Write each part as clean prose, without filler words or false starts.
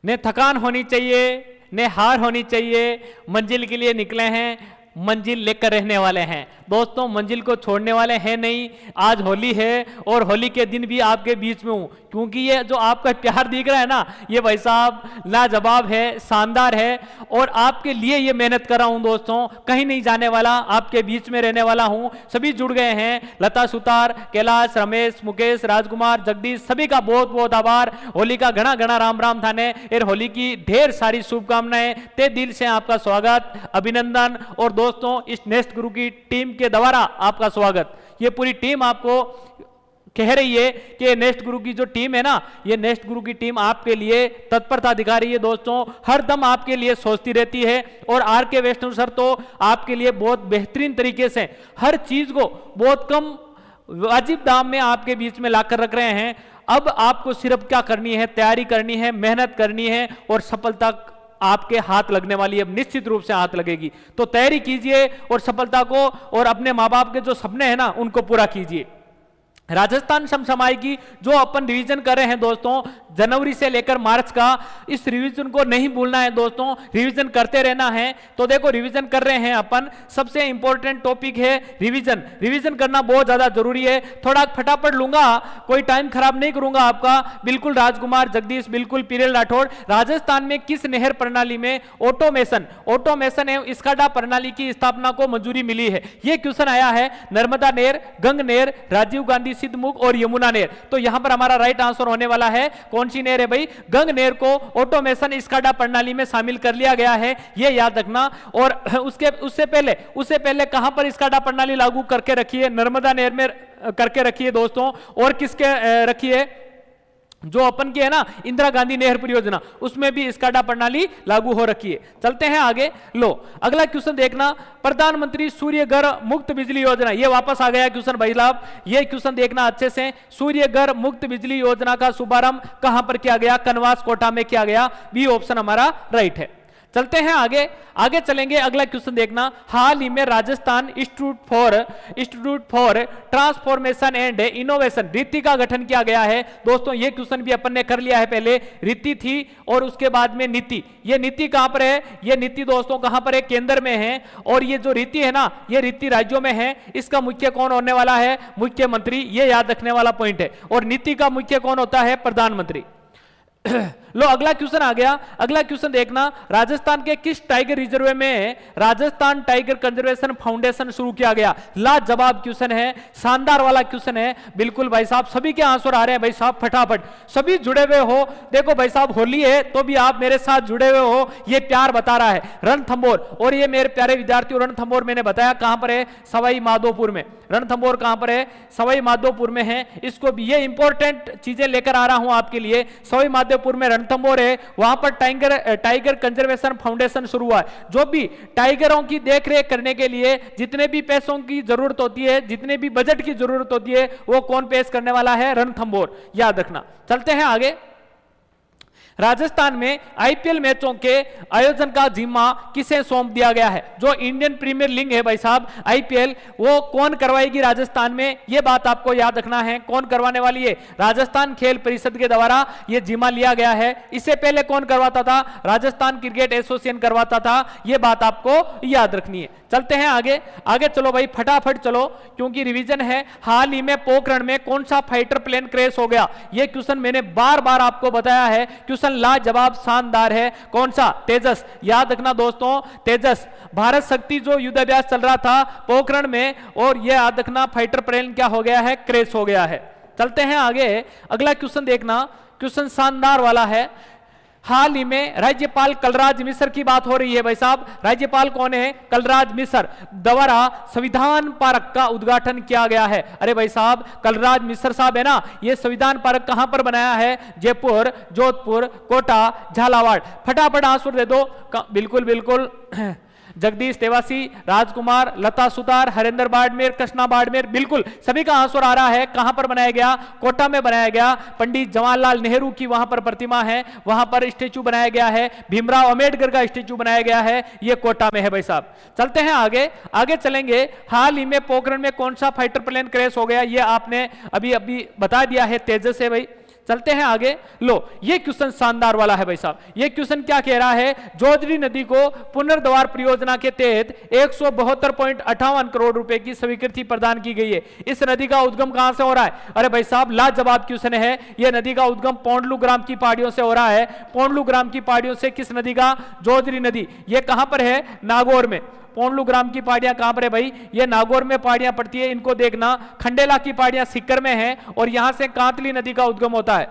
ने थकान होनी चाहिए, ने हार होनी चाहिए। मंजिल के लिए निकले हैं, मंजिल लेकर रहने वाले हैं। दोस्तों मंजिल को छोड़ने वाले हैं नहीं। आज होली है और होली के दिन भी आपके बीच में हूं, क्योंकि ये जो आपका प्यार दिख रहा है ना, ये भाई साहब लाजवाब है, शानदार है। और आपके लिए ये मेहनत कर रहा हूं दोस्तों, कहीं नहीं जाने वाला, आपके बीच में रहने वाला हूं। सभी जुड़ गए हैं, लता सुतार, कैलाश, रमेश, मुकेश, राजकुमार, जगदीश, सभी का बहुत बहुत आभार। होली का घना घना राम राम थाने और होली की ढेर सारी शुभकामनाएं। ते दिल से आपका स्वागत, अभिनंदन। और दोस्तों इस नेस्ट गुरु की टीम के द्वारा आपका स्वागत। ये पूरी टीम आपको कह रही है कि नेस्ट गुरु की जो टीम है ना, ये नेस्ट गुरु की टीम आपके लिए तत्परता दिखा रही है दोस्तों, हर दम आपके लिए सोचती रहती है। और आर के वैष्णव सर तो आपके लिए बहुत बेहतरीन तरीके से हर चीज को बहुत कम वाजिब दाम में आपके बीच में लाकर रख रहे हैं। अब आपको सिर्फ क्या करनी है, तैयारी करनी है, मेहनत करनी है और सफलता आपके हाथ लगने वाली है, अब निश्चित रूप से हाथ लगेगी। तो तैयारी कीजिए और सफलता को और अपने माँ बाप के जो सपने हैं ना उनको पूरा कीजिए। राजस्थान समसमाई की जो अपन रिवीजन कर रहे हैं दोस्तों, जनवरी से लेकर मार्च का, इस रिवीजन को नहीं भूलना है दोस्तों, रिवीजन करते रहना है। तो देखो रिवीजन कर रहे हैं अपन, सबसे इंपॉर्टेंट टॉपिक है रिवीजन। रिवीजन करना बहुत ज्यादा जरूरी है। थोड़ा फटाफट लूंगा, कोई टाइम खराब नहीं करूंगा आपका। बिल्कुल राजकुमार, जगदीश, बिल्कुल पीरेल राठौड़। राजस्थान में किस नहर प्रणाली में ऑटोमेशन एवं स्काडा प्रणाली की स्थापना को मंजूरी मिली है? यह क्वेश्चन आया है। नर्मदा नहर, गंग नहर, राजीव गांधी सिद्धमुख और यमुना नहर। तो यहां पर हमारा राइट आंसर होने वाला है कौन सी नहर है भाई? गंग नहर को ऑटोमेशन स्काडा प्रणाली में शामिल कर लिया गया है, यह याद रखना। और उससे पहले कहां पर स्काडा प्रणाली लागू करके रखी है? नर्मदा नहर में करके रखी है दोस्तों। और किसके रखी है? जो अपन की है ना इंदिरा गांधी नहर परियोजना, उसमें भी स्काडा प्रणाली लागू हो रखी है। चलते हैं आगे। लो अगला क्वेश्चन देखना, प्रधानमंत्री सूर्य घर मुक्त बिजली योजना। ये वापस आ गया क्वेश्चन भाई साहब, ये क्वेश्चन देखना अच्छे से। सूर्य घर मुक्त बिजली योजना का शुभारंभ कहां पर किया गया? कनवास कोटा में किया गया। बी ऑप्शन हमारा राइट है। चलते हैं आगे चलेंगे। अगला क्वेश्चन देखना, हाल ही में Rajasthan institute for transformation and innovation रीति का गठन किया गया है। दोस्तों ये क्वेश्चन भी अपन ने कर लिया है पहले। रीति थी और उसके बाद में नीति। ये नीति कहां पर है? ये नीति दोस्तों कहां पर है? केंद्र में है। और ये जो रीति है ना, ये रीति राज्यों में है। इसका मुख्य कौन होने वाला है? मुख्यमंत्री। ये याद रखने वाला पॉइंट है। और नीति का मुख्य कौन होता है? प्रधानमंत्री। लो अगला क्वेश्चन आ गया। अगला क्वेश्चन देखना, राजस्थान के किस टाइगर रिजर्व में राजस्थान टाइगर कंजर्वेशन फाउंडेशन शुरू किया गया? लाजवाब क्वेश्चन है, शानदार वाला क्वेश्चन है। बिल्कुल भाई साहब, सभी के आंसर आ रहे हैं भाई साहब, फटाफट सभी जुड़े हुए हो। देखो भाई साहब होली है तो भी आप मेरे साथ जुड़े हुए हो, ये प्यार बता रहा है। रणथंभौर, और ये मेरे प्यारे विद्यार्थियों रणथंभौर मैंने बताया कहां पर है? सवाई माधोपुर में। रणथंभौर कहां पर है? सवाई माधोपुर में है। इसको भी ये इंपॉर्टेंट चीजें लेकर आ रहा हूं आपके लिए। सवाई माधोपुर में रणथंभौर है, वहां पर टाइगर कंजर्वेशन फाउंडेशन शुरू हुआ है। जो भी टाइगरों की देखरेख करने के लिए जितने भी पैसों की जरूरत होती है, जितने भी बजट की जरूरत होती है, वो कौन पेश करने वाला है? रणथंभौर, याद रखना। चलते हैं आगे। राजस्थान में आईपीएल मैचों के आयोजन का जिम्मा किसे सौंप दिया गया है? जो इंडियन प्रीमियर लीग है भाई साहब आईपीएल, वो कौन करवाएगी राजस्थान में? ये बात आपको याद रखना है। कौन करवाने वाली है? राजस्थान खेल परिषद के द्वारा ये जिम्मा लिया गया है। इससे पहले कौन करवाता था? राजस्थान क्रिकेट एसोसिएशन करवाता था। ये बात आपको याद रखनी है। चलते हैं आगे चलो भाई, फटाफट चलो क्योंकि रिवीजन है। हाल ही में पोखरण में कौन सा फाइटर प्लेन क्रैश हो गया? ये क्वेश्चन मैंने बार बार आपको बताया है। क्वेश्चन लाजवाब शानदार है। कौन सा? तेजस। याद रखना दोस्तों, तेजस। भारत शक्ति जो युद्धाभ्यास चल रहा था पोखरण में, और यह याद रखना फाइटर प्लेन क्या हो गया है? क्रैश हो गया है। चलते हैं आगे। अगला क्वेश्चन देखना, क्वेश्चन शानदार वाला है। हाल ही में राज्यपाल कलराज मिश्र की बात हो रही है भाई साहब। राज्यपाल कौन है? कलराज मिश्र द्वारा संविधान पार्क का उद्घाटन किया गया है। अरे भाई साहब कलराज मिश्र साहब है ना, ये संविधान पार्क कहां पर बनाया है? जयपुर, जोधपुर, कोटा, झालावाड़। फटाफट आंसर दे दो। बिल्कुल जगदीश तेवासी, राजकुमार, लता सुतार, हरेंद्र बाड़मेर, कृष्णा बाड़मेर। बिल्कुल सभी का आंसर आ रहा है। कहां पर बनाया गया? कोटा में बनाया गया। पंडित जवाहरलाल नेहरू की वहां पर प्रतिमा है, वहां पर स्टेचू बनाया गया है। भीमराव अंबेडकर का स्टेचू बनाया गया है, यह कोटा में है भाई साहब। चलते हैं आगे चलेंगे। हाल ही में पोखरण में कौन सा फाइटर प्लेन क्रैश हो गया? यह आपने अभी बता दिया है, तेजस है भाई। चलते हैं आगे। लो ये क्वेश्चन शानदार वाला है भाई साहब। ये क्वेश्चन क्या कह रहा है, जोजरी नदी को पुनर्द्वार परियोजना के तहत 172.58 करोड़ रुपए की स्वीकृति प्रदान की गई है। इस नदी का उद्गम कहां से हो रहा है? अरे भाई साहब लाजवाब क्वेश्चन है। यह नदी का उद्गम पोंडलू ग्राम की पहाड़ियों से हो रहा है। पोंडलू ग्राम की पहाड़ियों से किस नदी का? जोजरी नदी। यह कहां पर है? नागौर में। पोंडलू ग्राम की पहाड़ियां कहां पर है भाई? ये नागौर में पहाड़ियां पड़ती है। इनको देखना, खंडेला की पहाड़ियां सीकर में है और यहां से कांतली नदी का उद्गम होता है।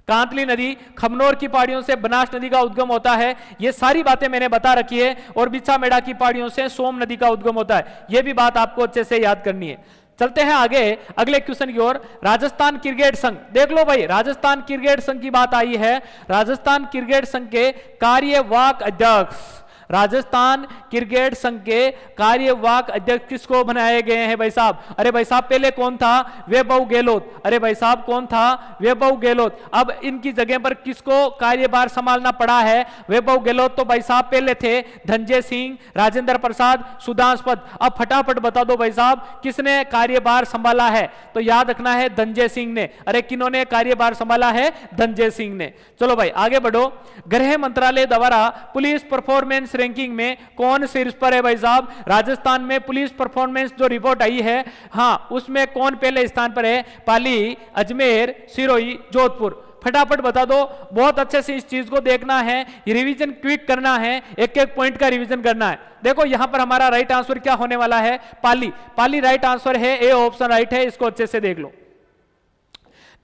कांतली नदी खमनोर की पहाड़ियों से बनास नदी का उद्गम होता है। ये सारी बातें मैंने बता रखी है। और बिछा मेड़ा की पहाड़ियों से सोम नदी का उद्गम होता है। यह भी बात आपको अच्छे से याद करनी है। चलते हैं आगे अगले क्वेश्चन की ओर। राजस्थान क्रिकेट संघ, देख लो भाई, राजस्थान क्रिकेट संघ की बात आई है। राजस्थान क्रिकेट संघ के कार्यवाहक अध्यक्ष, राजस्थान क्रिकेट संघ के कार्यवाहक अध्यक्ष किसको बनाए गए हैं भाई साहब? अरे भाई साहब पहले कौन था? वैभव गहलोत। अरे भाई साहब कौन था? वैभव गहलोत। अब इनकी जगह पर किसको कार्यभार संभालना पड़ा है? वैभव गहलोत तो भाई साहब पहले थे धनंजय सिंह, राजेंद्र प्रसाद, सुधांशपद। अब फटाफट बता दो भाई साहब किसने कार्यभार संभाला है? तो याद रखना है धनंजय सिंह ने। अरे किन्होंने कार्यभार संभाला है? धनंजय सिंह ने। चलो भाई आगे बढ़ो। गृह मंत्रालय द्वारा पुलिस परफॉर्मेंस रैंकिंग में कौन शीर्ष पर है भाई साहब? राजस्थान में पुलिस परफॉर्मेंस जो रिपोर्ट आई है, हाँ, उसमें कौन पहले स्थान पर है? पाली, अजमेर, सिरोही, जोधपुर। फटाफट बता दो। बहुत अच्छे से इस चीज को देखना है, रिवीजन क्विक करना है, एक एक पॉइंट का रिवीजन करना है। देखो यहां पर हमारा राइट आंसर क्या होने वाला है? पाली। पाली राइट आंसर है, ए ऑप्शन राइट है। इसको अच्छे से देख लो।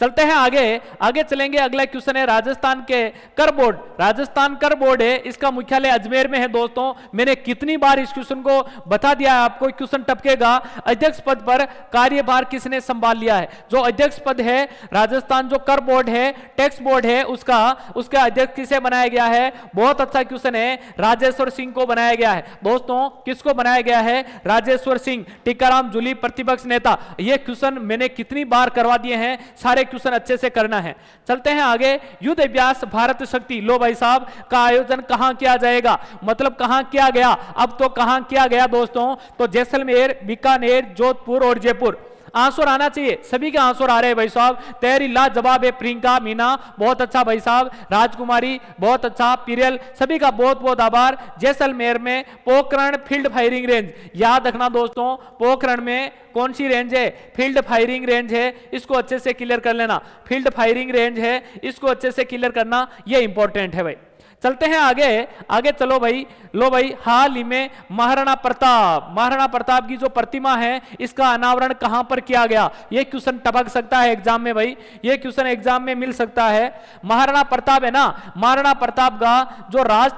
चलते हैं आगे। आगे चलेंगे। अगला क्वेश्चन है राजस्थान के कर बोर्ड। राजस्थान कर बोर्ड है, इसका मुख्यालय अजमेर में है। दोस्तों मैंने कितनी बार इस क्वेश्चन को बता दिया है आपको, क्वेश्चन टपकेगा। अध्यक्ष पद पर कार्यभार किसने संभाल लिया है? जो अध्यक्ष पद है राजस्थान जो कर बोर्ड है, टैक्स बोर्ड है, उसका अध्यक्ष किसे बनाया गया है? बहुत अच्छा क्वेश्चन है। राजेश्वर सिंह को बनाया गया है। दोस्तों किसको बनाया गया है? राजेश्वर सिंह। टीकाराम जूली प्रतिपक्ष नेता। यह क्वेश्चन मैंने कितनी बार करवा दिए हैं, सारे क्वेश्चन अच्छे से करना है। चलते हैं आगे। युद्ध अभ्यास भारत शक्ति, लो भाई साहब, का आयोजन कहां किया जाएगा? मतलब कहां किया गया? अब तो कहां किया गया दोस्तों? तो जैसलमेर, बीकानेर, जोधपुर और जयपुर। आंसर आना चाहिए, सभी के आंसर आ रहे हैं भाई साहब। तैयारी लाजवाब है। प्रियंका, मीना बहुत अच्छा भाई साहब, राजकुमारी बहुत अच्छा, पिरियल, सभी का बहुत बहुत आभार। जैसलमेर में पोखरण फील्ड फायरिंग रेंज, याद रखना दोस्तों, पोखरण में कौन सी रेंज है? फील्ड फायरिंग रेंज है। इसको अच्छे से क्लियर कर लेना। फील्ड फायरिंग रेंज है, इसको अच्छे से क्लियर करना, यह इंपॉर्टेंट है भाई। चलते हैं आगे। आगे चलो भाई। लो भाई, हाल ही में महाराणा प्रताप की जो प्रतिमा है, इसका अनावरण कहां पर किया गया? यह क्वेश्चन टपक सकता है एग्जाम में भाई, यह क्वेश्चन एग्जाम में मिल सकता है। महाराणा प्रताप है ना, महाराणा प्रताप का जो राज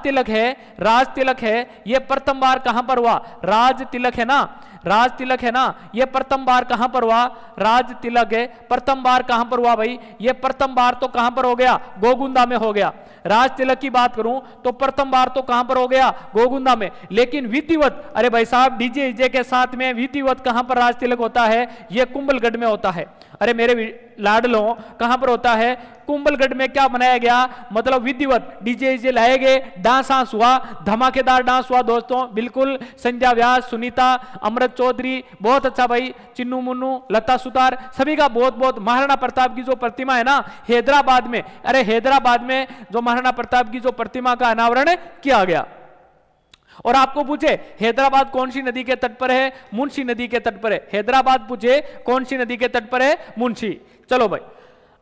तिलक है, यह प्रथम बार कहां पर हुआ? राज तिलक है ना, यह प्रथम बार कहां पर हुआ? राज तिलक है, प्रथम बार कहां पर हुआ भाई? यह प्रथम बार तो कहां पर हो गया? गोगुंदा में हो गया। राज तिलक की बात करूं तो प्रथम बार तो कहां पर हो गया? गोगुंदा में। लेकिन विधिवत, अरे भाई साहब डीजे के साथ में विधिवत कहां पर राज तिलक होता है? यह कुंभलगढ़ में होता है। अरे मेरे लाडलो, कहां पर होता है? कुंभलगढ़ में। क्या बनाया गया? मतलब विधिवत डीजे लाए गए, डांस हुआ, धमाकेदार डांस हुआ दोस्तों। बिल्कुल संध्या व्यास, सुनीता, अमृत चौधरी, बहुत अच्छा भाई, चिन्नू मुन्नू, लता सुतार, सभी का बहुत बहुत। महाराणा प्रताप की जो प्रतिमा है ना, हैदराबाद में, अरे हैदराबाद में जो महाराणा प्रताप की जो प्रतिमा का अनावरण किया गया। और आपको पूछे हैदराबाद कौन सी नदी के तट पर है? मुंशी नदी के तट पर है। हैदराबाद पूछे कौन सी नदी के तट पर है? मुंशी। चलो भाई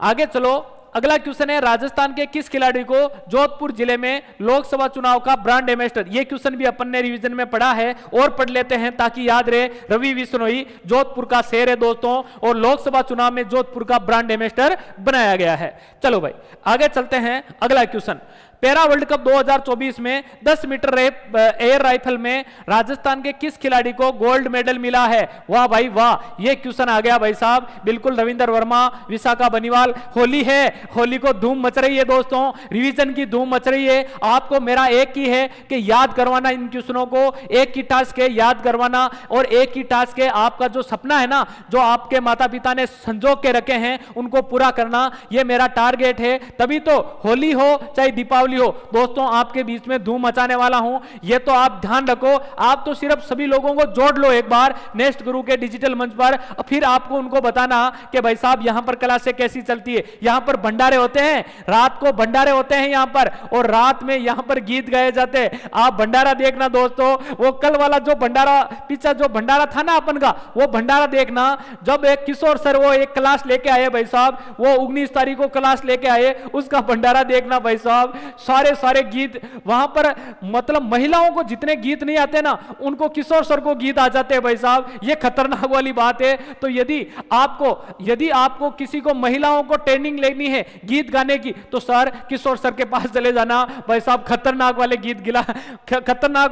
आगे चलो। अगला क्वेश्चन है राजस्थान के किस खिलाड़ी को जोधपुर जिले में लोकसभा चुनाव का ब्रांड एम्बेसडर? ये क्वेश्चन भी अपन ने रिवीजन में पढ़ा है और पढ़ लेते हैं ताकि याद रहे। रवि बिश्नोई जोधपुर का शेर है दोस्तों, और लोकसभा चुनाव में जोधपुर का ब्रांड एम्बेसडर बनाया गया है। चलो भाई आगे चलते हैं। अगला क्वेश्चन, पैरा वर्ल्ड कप 2024 में 10 मीटर एयर राइफल में राजस्थान के किस खिलाड़ी को गोल्ड मेडल मिला है? वाह भाई वाह, ये क्वेश्चन आ गया भाई साहब। बिल्कुल रविंदर वर्मा, विशाखा बनीवाल। होली है, होली को धूम मच रही है दोस्तों, रिवीजन की धूम मच रही है। आपको मेरा एक ही है कि याद करवाना इन क्वेश्चनों को, एक ही टास्क है याद करवाना, और एक ही टास्क है आपका जो सपना है ना, जो आपके माता पिता ने संजो के रखे हैं, उनको पूरा करना। ये मेरा टारगेट है। तभी तो होली हो चाहे दीपावली हो दोस्तों, आपके बीच में धूम मचाने वाला हूं, ये तो आप ध्यान रखो। आप तो सिर्फ सभी लोगों को जोड़ लो एक बार नेस्ट गुरु के डिजिटल मंच पर, फिर आपको उनको बताना कि भाई साहब यहां पर क्लासें कैसी चलती है। यहां पर भंडारे होते हैं, रात को भंडारे होते हैं यहां पर, और रात में यहां पर गीत गाए जाते हैं। आप भंडारा देखना दोस्तों, वो कल वाला जो भंडारा, पीछे जो भंडारा था ना अपन का, वो भंडारा देखना। जब एक किशोर सर वो एक क्लास लेके आए भाई साहब, वो 19 तारीख को क्लास लेके आए, उसका भंडारा देखना भाई साहब। सारे सारे गीत वहां पर, मतलब महिलाओं को जितने गीत नहीं आते ना, उनको किशोर सर को गीत आ जाते हैं भाई साहब। ये खतरनाक वाली बात है। तो यदि आपको किसी को, महिलाओं को ट्रेनिंग लेनी है गीत गाने की, तो सर किशोर सर के पास चले जाना भाई साहब। खतरनाक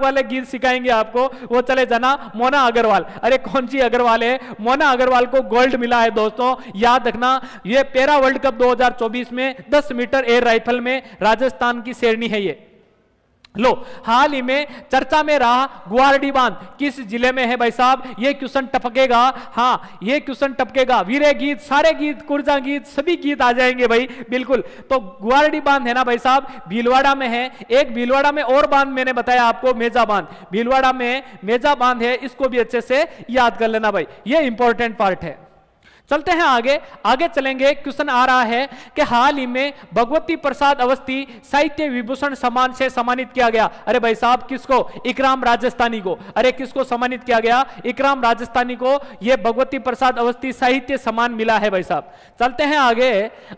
वाले गीत सिखाएंगे आपको, वो चले जाना। मोना अग्रवाल, अरे कौन सी अग्रवाल है, मोना अग्रवाल को गोल्ड मिला है दोस्तों, याद रखना। ये पैरा वर्ल्ड कप 2024 में 10 मीटर एयर राइफल में राजस्थान की शेरनी है ये। लो, हाल ही में चर्चा में रहा गुवाहाटी बांध किस जिले में है भाई साहब, ये क्वेश्चन टपकेगा। हाँ, ये क्वेश्चन टपकेगा। वीरे गीत, सारे गीत, कुर्जा गीत, सभी गीत आ जाएंगे भाई, बिल्कुल। तो गुवाहाटी बांध है ना भाई साहब, भीलवाड़ा में है। एक भीलवाड़ा में और बांध मैंने बताया आपको, मेजा बांध, भीलवाड़ा में मेजा बांध है, इसको भी अच्छे से याद कर लेना भाई, ये इंपॉर्टेंट पार्ट है। चलते हैं आगे चलेंगे। क्वेश्चन आ रहा है कि हाल ही में भगवती प्रसाद अवस्थी साहित्य विभूषण सम्मान से सम्मानित किया गया। अरे भाई साहब, किसको? इकराम राजस्थानी को। अरे किसको सम्मानित किया गया? इकराम राजस्थानी को यह भगवती प्रसाद अवस्थी साहित्य सम्मान मिला है भाई साहब। चलते हैं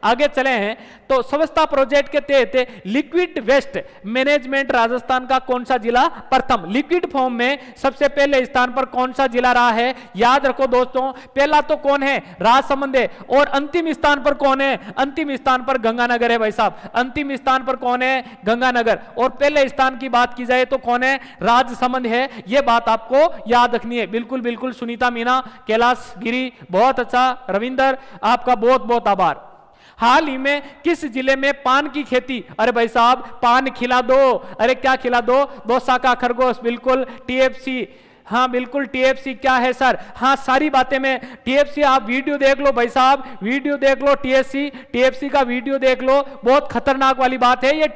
आगे चले हैं। तो स्वच्छता प्रोजेक्ट के तहत लिक्विड वेस्ट मैनेजमेंट राजस्थान का कौन सा जिला प्रथम? लिक्विड फॉर्म में सबसे पहले स्थान पर कौन सा जिला रहा है? याद रखो दोस्तों, पहला तो कौन है? राजसमंद है। और अंतिम स्थान पर कौन है? अंतिम स्थान पर गंगानगर है भाई साहब। अंतिम स्थान पर कौन है? गंगानगर। और पहले स्थान की बात की जाए तो कौन है? राजसमंद है। यह बात आपको याद रखनी है। बिल्कुल सुनीता मीना, कैलाश गिरी, बहुत अच्छा। रविंदर, आपका बहुत बहुत आभार। हाल ही में किस जिले में पान की खेती? अरे भाई साहब, पान खिला दो। अरे क्या खिला दो? दोसा का खरगोश, बिल्कुल। टीएफसी, हाँ बिल्कुल, टीएफसी क्या है सर? हाँ, सारी बातें में टीएफसी, आप वीडियो देख लो भाई साहब, वीडियो देख लो। टीएफसी का वीडियो देख लो, बहुत खतरनाक वाली बात है ये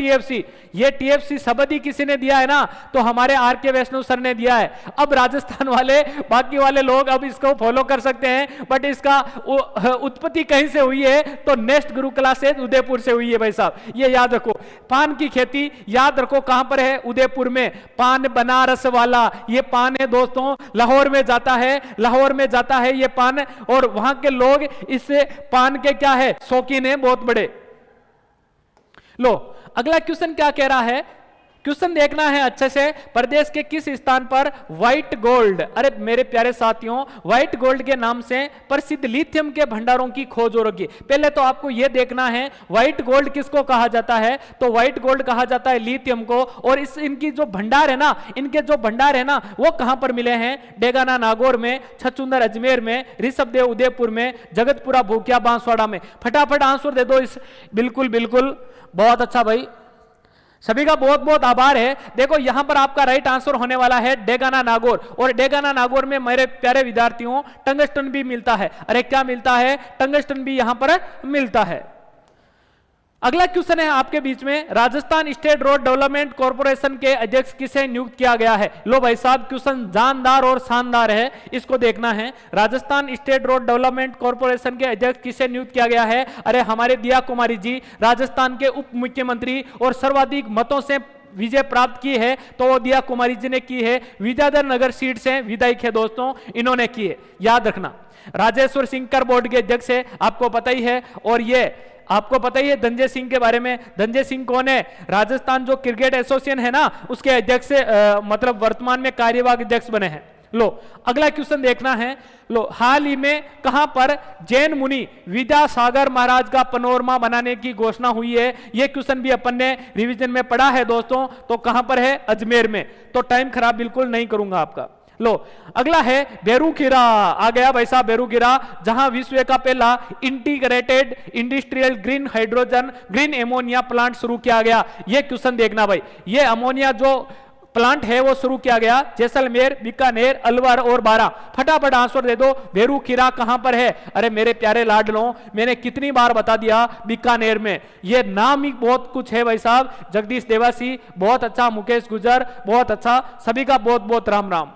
टीएफसी शब्द ही किसी ने दिया है ना, तो हमारे आर.के. वैष्णव सर ने दिया है। अब राजस्थान वाले, बाकी वाले लोग अब इसको फॉलो कर सकते हैं, बट इसका उत्पत्ति कहीं से हुई है तो नेस्ट गुरु क्लासेस उदयपुर से हुई है भाई साहब, ये याद रखो। पान की खेती याद रखो कहां पर है? उदयपुर में। पान बनारस वाला ये पान है दोस्तों, लाहौर में जाता है ये पान, और वहां के लोग इससे पान के क्या है? शौकीन है बहुत बड़े। लो, अगला क्वेश्चन क्या कह रहा है? क्वेश्चन देखना है अच्छे से। प्रदेश के किस स्थान पर व्हाइट गोल्ड, अरे मेरे प्यारे साथियों, व्हाइट गोल्ड के नाम से प्रसिद्ध लिथियम के भंडारों की खोज हो रही है। पहले तो आपको यह देखना है व्हाइट गोल्ड किसको कहा जाता है? तो व्हाइट गोल्ड कहा जाता है लिथियम को। और इनकी जो भंडार है ना, वो कहां पर मिले हैं? डेगाना नागौर में, छछूंदर अजमेर में, ऋषभदेव उदयपुर में, जगतपुरा भूकिया बांसवाड़ा में। फटाफट आंसर दे दो इस। बिल्कुल, बहुत अच्छा भाई, सभी का बहुत बहुत आभार है। देखो यहां पर आपका राइट आंसर होने वाला है डेगाना नागौर। और डेगाना नागौर में मेरे प्यारे विद्यार्थियों टंगस्टन भी मिलता है। अरे क्या मिलता है? टंगस्टन भी यहां पर मिलता है। अगला क्वेश्चन है आपके बीच में, Rajasthan state road development corporation के अध्यक्ष किसे नियुक्त किया गया है? लो भाई साहब, क्वेश्चन जानदार और शानदार है, इसको देखना है। Rajasthan state road development corporation के अध्यक्ष किसे नियुक्त किया गया है? अरे हमारे दिया कुमारी जी, राजस्थान के उप मुख्यमंत्री, और सर्वाधिक मतों से विजय प्राप्त की है तो वो दिया कुमारी जी ने की है। विद्याधर नगर सीट से विधायक है दोस्तों, इन्होंने की है, याद रखना। राजेश्वर सिंह कर बोर्ड के अध्यक्ष है, आपको पता ही है। और ये आपको पता ही है धनंजय सिंह के बारे में। धनंजय सिंह कौन है? राजस्थान जो क्रिकेट एसोसिएशन है ना, उसके अध्यक्ष मतलब वर्तमान में कार्यवाहक अध्यक्ष बने हैं। लो, अगला क्वेश्चन देखना है। लो, हाल ही में कहां पर जैन मुनि विद्यासागर महाराज का पनोरमा बनाने की घोषणा हुई है? यह क्वेश्चन भी अपन ने रिवीजन में पढ़ा है दोस्तों। तो कहां पर है? अजमेर में। तो टाइम खराब बिल्कुल नहीं करूंगा आपका। लो, अगला है बेरूखीरा। आ गया भाई साहब बेरूखीरा, जहां विश्व का पहला integrated industrial green hydrogen green ammonia plant शुरू किया गया। यह क्वेश्चन देखना भाई, ये अमोनिया जो प्लांट है वो शुरू किया गया, जैसलमेर, बीकानेर, अलवर और बारा। फटाफट आंसर दे दो। भेरू खीरा कहां पर है? अरे मेरे प्यारे लाडलों, मैंने कितनी बार बता दिया, बीकानेर में। ये नाम ही बहुत कुछ है भाई साहब। जगदीश देवासी बहुत अच्छा, मुकेश गुजर बहुत अच्छा, सभी का बहुत बहुत राम राम।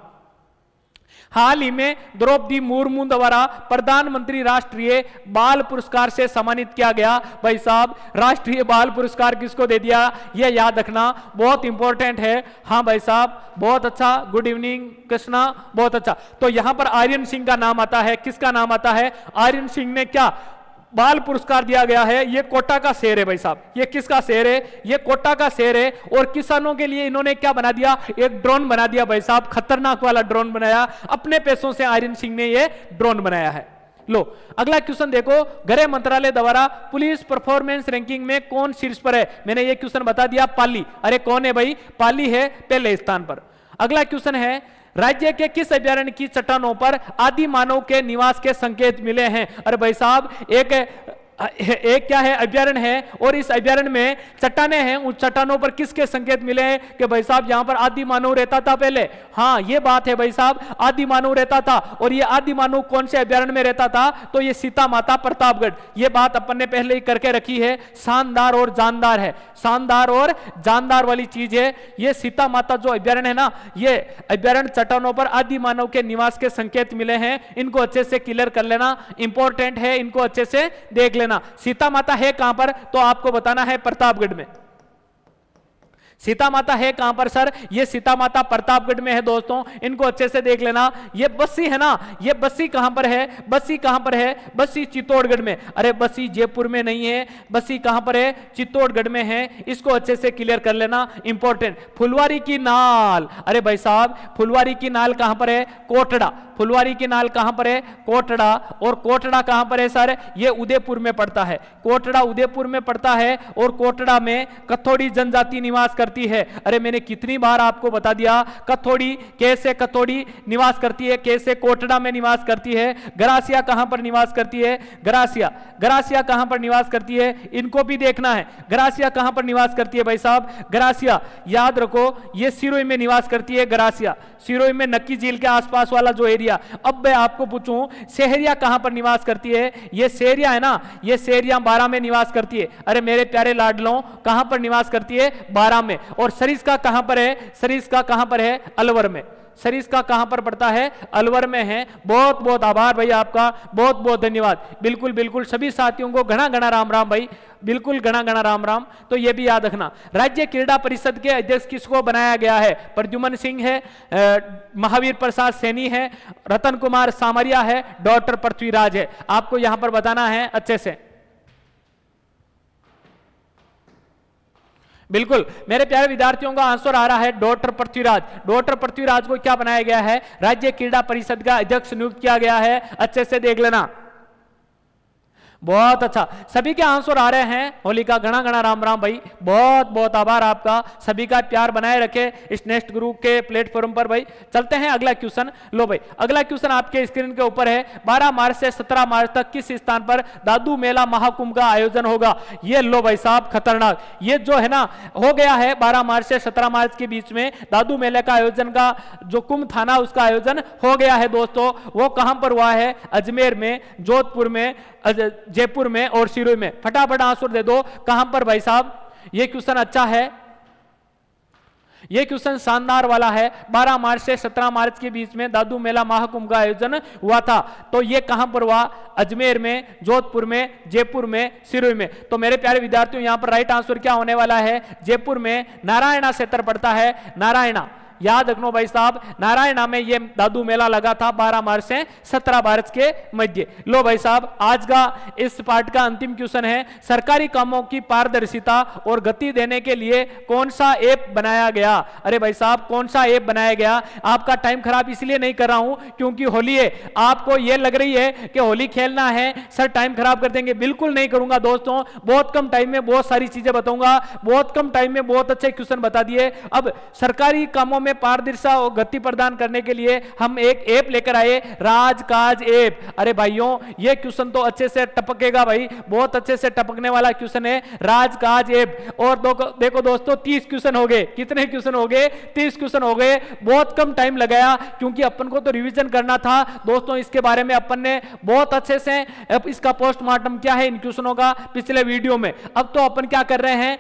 हाल ही में द्रौपदी मुर्मू द्वारा प्रधानमंत्री राष्ट्रीय बाल पुरस्कार से सम्मानित किया गया। भाई साहब राष्ट्रीय बाल पुरस्कार किसको दे दिया, यह याद रखना, बहुत इंपॉर्टेंट है। हाँ भाई साहब बहुत अच्छा, गुड इवनिंग कृष्णा, बहुत अच्छा। तो यहां पर आर्यन सिंह का नाम आता है। किसका नाम आता है? आर्यन सिंह ने क्या बाल पुरस्कार दिया गया है। ये कोटा का शेर है भाई साहब। ये किसका शेर है? ये कोटा का शेर है। और किसानों के लिए इन्होंने क्या बना दिया? एक ड्रोन बना दिया भाई साहब, खतरनाक वाला ड्रोन बनाया। अपने पैसों से आर्यन सिंह ने ये ड्रोन बनाया है। लो अगला क्वेश्चन देखो, गृह मंत्रालय द्वारा पुलिस परफॉर्मेंस रैंकिंग में कौन शीर्ष पर है? मैंने ये क्वेश्चन बता दिया, पाली। अरे कौन है भाई? पाली है पहले स्थान पर। अगला क्वेश्चन है, राज्य के किस अभ्यारण्य की चट्टानों पर आदि मानव के निवास के संकेत मिले हैं? अरे भाई साहब एक क्या है? अभ्यारण्य है, और इस अभ्यारण्य में चट्टाने हैं। उन चट्टानों पर किसके संकेत मिले हैं कि भाई साहब यहां पर आदि मानव रहता था पहले? हाँ ये बात है भाई साहब, आदि मानव रहता था। और ये आदि मानव कौन से अभ्यारण्य में रहता था? तो ये सीता माता प्रतापगढ़। ये बात अपन ने पहले ही करके रखी है। शानदार और जानदार है, शानदार और जानदार वाली चीज है। ये सीता माता जो अभ्यारण्य है ना, ये अभ्यारण्य चट्टानों पर आदि मानव के निवास के संकेत मिले हैं। इनको अच्छे से क्लियर कर लेना, इंपॉर्टेंट है, इनको अच्छे से देख लेना। सीता माता है कहां पर? तो आपको बताना है प्रतापगढ़ में। सीता माता है कहां पर सर? ये सीता माता प्रतापगढ़ में है दोस्तों, इनको अच्छे से देख लेना। ये बस्सी है ना, ये बस्सी कहां पर है? बस्सी कहां पर है? बस्सी चित्तौड़गढ़ में। अरे बस्सी जयपुर में नहीं है, बस्सी कहां पर है? चित्तौड़गढ़ में है। इसको अच्छे से क्लियर कर लेना, इंपॉर्टेंट। फुलवारी की नाल, अरे भाई साहब फुलवारी की नाल कहां पर है? कोटड़ा। फुलवारी की नाल कहां पर है? कोटड़ा। और कोटड़ा कहां पर है सर? ये उदयपुर में पड़ता है। कोटड़ा उदयपुर में पड़ता है। और कोटड़ा में कथोड़ी जनजाति निवास करती है। अरे मैंने कितनी बार आपको बता दिया, कथोड़ी कैसे कथोड़ी निवास करती है, कैसे कोटड़ा में निवास करती है। गरासिया कहां पर निवास करती है? गरासिया। गरासिया कहां पर निवास करती है? इनको भी देखना है। गरासिया कहां पर निवास करती है भाई साहब? गरासिया याद रखो, ये सिरोही में निवास करती है गरासिया। सिरोही में नक्की झील के आसपास वाला जो एरिया। अब मैं आपको पूछूं शहरिया कहां पर निवास करती है? ये शहरिया है ना, ये शहरिया बारा में निवास करती है। अरे मेरे प्यारे लाडलों कहां पर निवास करती है? बारा में। और सरिस्का कहां पर है? सरिस्का कहां पर है? अलवर में। सरिस्का कहां पर पड़ता है? अलवर में है। बहुत बहुत आभार भाई आपका, बहुत बहुत धन्यवाद। बिल्कुल बिल्कुल सभी साथियों को घना घना राम राम भाई, बिल्कुल घना घना राम राम। तो यह भी याद रखना, राज्य क्रीड़ा परिषद के अध्यक्ष किसको बनाया गया है? प्रद्युमन सिंह है, महावीर प्रसाद सैनी है, रतन कुमार सामरिया है, डॉक्टर पृथ्वीराज है। आपको यहां पर बताना है अच्छे से। बिल्कुल मेरे प्यारे विद्यार्थियों का आंसर आ रहा है डॉक्टर पृथ्वीराज। डॉक्टर पृथ्वीराज को क्या बनाया गया है? राज्य क्रीड़ा परिषद का अध्यक्ष नियुक्त किया गया है। अच्छे से देख लेना, बहुत अच्छा। सभी के आंसर आ रहे हैं। होलिका घना घना राम राम भाई, बहुत बहुत आभार आपका। सभी का प्यार बनाए रखे इस नेक्स्ट ग्रुप के प्लेटफॉर्म पर भाई। चलते हैं अगला क्वेश्चन। लो भाई अगला क्वेश्चन आपके स्क्रीन के ऊपर है, 12 मार्च से 17 मार्च तक किस स्थान पर दादू मेला महाकुंभ का आयोजन होगा? ये लो भाई साहब खतरनाक, ये जो है ना हो गया है 12 मार्च से 17 मार्च के बीच में दादू मेले का आयोजन का जो कुंभ था ना, उसका आयोजन हो गया है दोस्तों। वो कहां पर हुआ है? अजमेर में, जोधपुर में, जयपुर में और सिरोही में। फटाफट आंसर दे दो कहां पर भाई साहब? ये क्वेश्चन अच्छा है, ये क्वेश्चन शानदार वाला है। 12 मार्च से 17 मार्च के बीच में दादू मेला महाकुंभ का आयोजन हुआ था। तो ये कहां पर हुआ? अजमेर में, जोधपुर में, जयपुर में, सिरोही में। तो मेरे प्यारे विद्यार्थियों यहां पर राइट आंसर क्या होने वाला है? जयपुर में नारायणा क्षेत्र पड़ता है, नारायणा। याद रखना भाई साहब, नारायणा में ये दादू मेला लगा था 12 मार्च से 17 मार्च के मध्य। लो भाई साहब आज का इस पार्ट का अंतिम क्वेश्चन है, सरकारी कामों की पारदर्शिता और गति देने के लिए कौन सा ऐप बनाया गया? अरे भाई साहब कौन सा ऐप बनाया गया? आपका टाइम खराब इसलिए नहीं कर रहा हूं क्योंकि होली है। आपको यह लग रही है कि होली खेलना है सर, टाइम खराब कर देंगे। बिल्कुल नहीं करूंगा दोस्तों, बहुत कम टाइम में बहुत सारी चीजें बताऊंगा, बहुत कम टाइम में बहुत अच्छे क्वेश्चन बता दिए। अब सरकारी कामों में में पारदर्शिता और गति प्रदान करने के लिए हम एक ऐप लेकर आए, राजकाज ऐप। अरे भाइयों ये क्वेश्चन तो अच्छे से टपकेगा भाई, बहुत अच्छे से टपकने वाला क्वेश्चन है राजकाज ऐप। और देखो दोस्तों 30 क्वेश्चन हो गए। कितने क्वेश्चन हो गए? 30 क्वेश्चन हो गए। बहुत कम टाइम लगाया क्योंकि अपन को तो रिवीजन करना था दोस्तों। इसके बारे में अपन ने बहुत अच्छे से इसका पोस्टमार्टम क्या है इन क्वेश्चनों का पिछले वीडियो में। अब तो अपन क्या कर रहे हैं,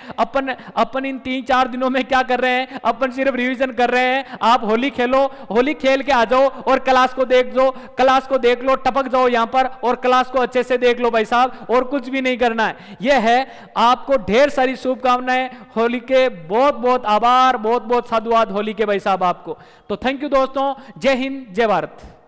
अपन इन 3-4 दिनों में क्या कर रहे हैं, अपन सिर्फ रिवीजन कर रहे हैं। आप होली खेलो, होली खेल के आ जाओ और क्लास को देख लो, क्लास को देख लो, टपक जाओ यहां पर और क्लास को अच्छे से देख लो भाई साहब, और कुछ भी नहीं करना है। यह है, आपको ढेर सारी शुभकामनाएं होली के, बहुत बहुत आभार, बहुत बहुत साधुवाद होली के भाई साहब आपको। तो थैंक यू दोस्तों, जय हिंद जय भारत।